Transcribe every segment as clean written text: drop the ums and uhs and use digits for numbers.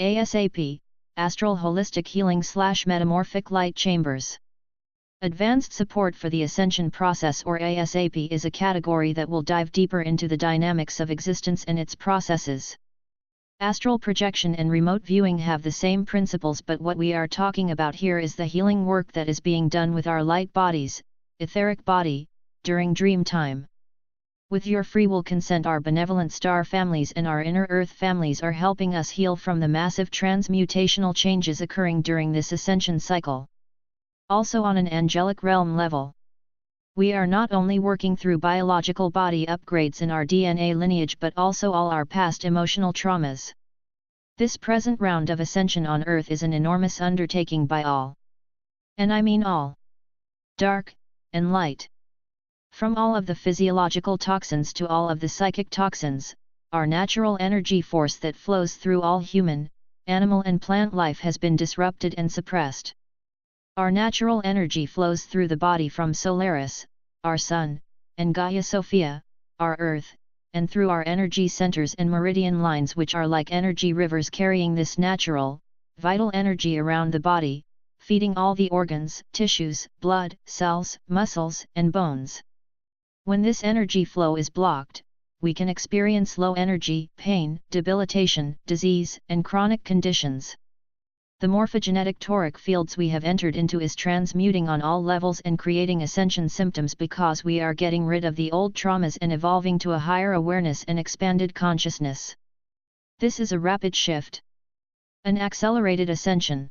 ASAP, Astral Holistic Healing / Metamorphic Light Chambers. Advanced support for the Ascension process or ASAP is a category that will dive deeper into the dynamics of existence and its processes. Astral projection and remote viewing have the same principles, but what we are talking about here is the healing work that is being done with our light bodies, etheric body, during dream time. With your free will consent, our benevolent star families and our inner earth families are helping us heal from the massive transmutational changes occurring during this ascension cycle. Also on an angelic realm level, we are not only working through biological body upgrades in our DNA lineage but also all our past emotional traumas. This present round of ascension on Earth is an enormous undertaking by all. And I mean all. Dark and light. From all of the physiological toxins to all of the psychic toxins, our natural energy force that flows through all human, animal and plant life has been disrupted and suppressed. Our natural energy flows through the body from Solaris, our Sun, and Gaia Sophia, our Earth, and through our energy centers and meridian lines, which are like energy rivers carrying this natural, vital energy around the body, feeding all the organs, tissues, blood, cells, muscles, and bones. When this energy flow is blocked, we can experience low energy, pain, debilitation, disease, and chronic conditions. The morphogenetic toric fields we have entered into is transmuting on all levels and creating ascension symptoms because we are getting rid of the old traumas and evolving to a higher awareness and expanded consciousness. This is a rapid shift. An accelerated ascension.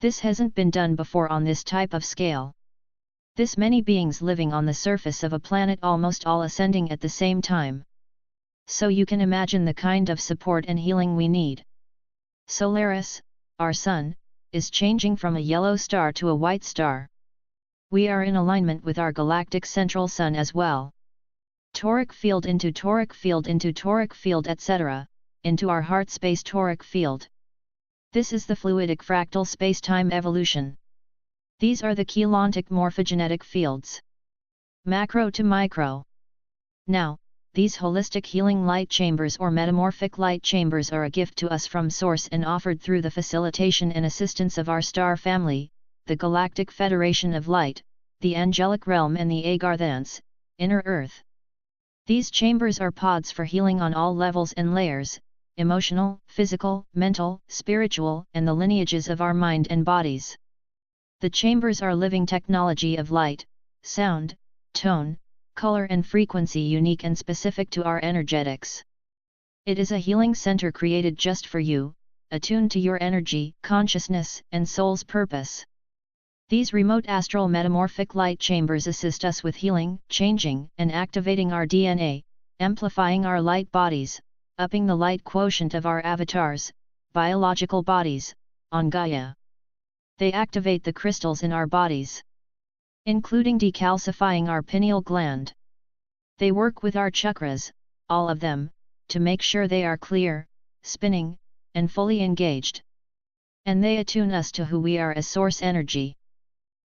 This hasn't been done before on this type of scale. This many beings living on the surface of a planet almost all ascending at the same time. So you can imagine the kind of support and healing we need. Solaris, our Sun, is changing from a yellow star to a white star. We are in alignment with our galactic central Sun as well. Toric field into toric field into toric field, etc., into our heart space toric field. This is the fluidic fractal space-time evolution. These are the cheilontic morphogenetic fields. Macro to micro. Now, these holistic healing light chambers or metamorphic light chambers are a gift to us from Source and offered through the facilitation and assistance of our star family, the Galactic Federation of Light, the Angelic Realm and the Agarthans, Inner Earth. These chambers are pods for healing on all levels and layers, emotional, physical, mental, spiritual, and the lineages of our mind and bodies. The chambers are living technology of light, sound, tone, color and frequency unique and specific to our energetics. It is a healing center created just for you, attuned to your energy, consciousness, and soul's purpose. These remote astral metamorphic light chambers assist us with healing, changing, and activating our DNA, amplifying our light bodies, upping the light quotient of our avatars, biological bodies, on Gaia. They activate the crystals in our bodies, including decalcifying our pineal gland. They work with our chakras, all of them, to make sure they are clear, spinning, and fully engaged. And they attune us to who we are as source energy.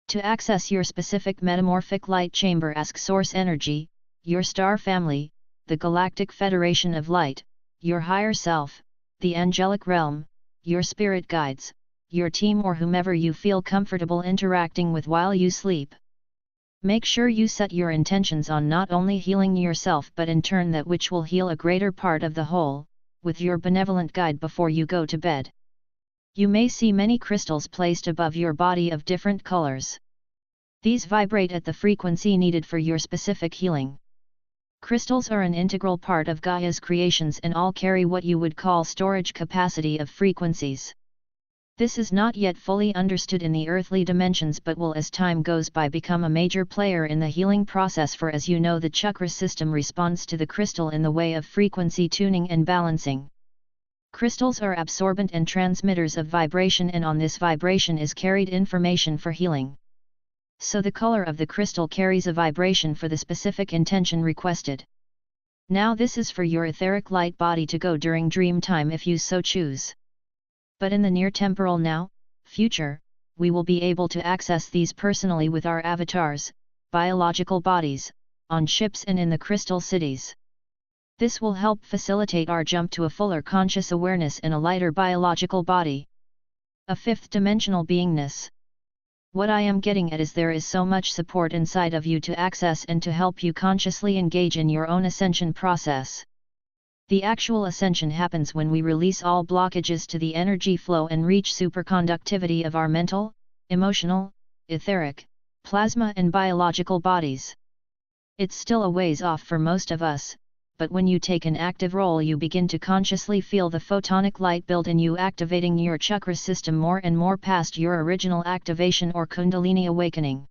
To access your specific metamorphic light chamber, ask Source Energy, your star family, the Galactic Federation of Light, your higher self, the angelic realm, your spirit guides, your team or whomever you feel comfortable interacting with while you sleep. Make sure you set your intentions on not only healing yourself but in turn that which will heal a greater part of the whole, with your benevolent guide before you go to bed. You may see many crystals placed above your body of different colors. These vibrate at the frequency needed for your specific healing. Crystals are an integral part of Gaia's creations and all carry what you would call storage capacity of frequencies. This is not yet fully understood in the earthly dimensions but will as time goes by become a major player in the healing process, for as you know the chakra system responds to the crystal in the way of frequency tuning and balancing. Crystals are absorbent and transmitters of vibration, and on this vibration is carried information for healing. So the color of the crystal carries a vibration for the specific intention requested. Now this is for your etheric light body to go during dream time if you so choose. But in the near temporal now, future, we will be able to access these personally with our avatars, biological bodies, on ships and in the crystal cities. This will help facilitate our jump to a fuller conscious awareness in a lighter biological body. A fifth-dimensional beingness. What I am getting at is there is so much support inside of you to access and to help you consciously engage in your own ascension process. The actual ascension happens when we release all blockages to the energy flow and reach superconductivity of our mental, emotional, etheric, plasma and biological bodies. It's still a ways off for most of us, but when you take an active role you begin to consciously feel the photonic light build in you, activating your chakra system more and more past your original activation or kundalini awakening.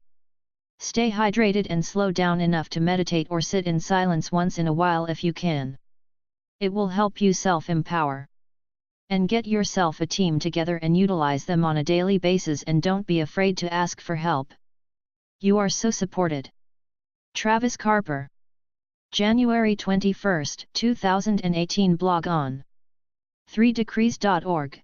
Stay hydrated and slow down enough to meditate or sit in silence once in a while if you can. It will help you self-empower. And get yourself a team together and utilize them on a daily basis, and don't be afraid to ask for help. You are so supported. Travis Carper. January 21, 2018. Blog on 3decrees.org.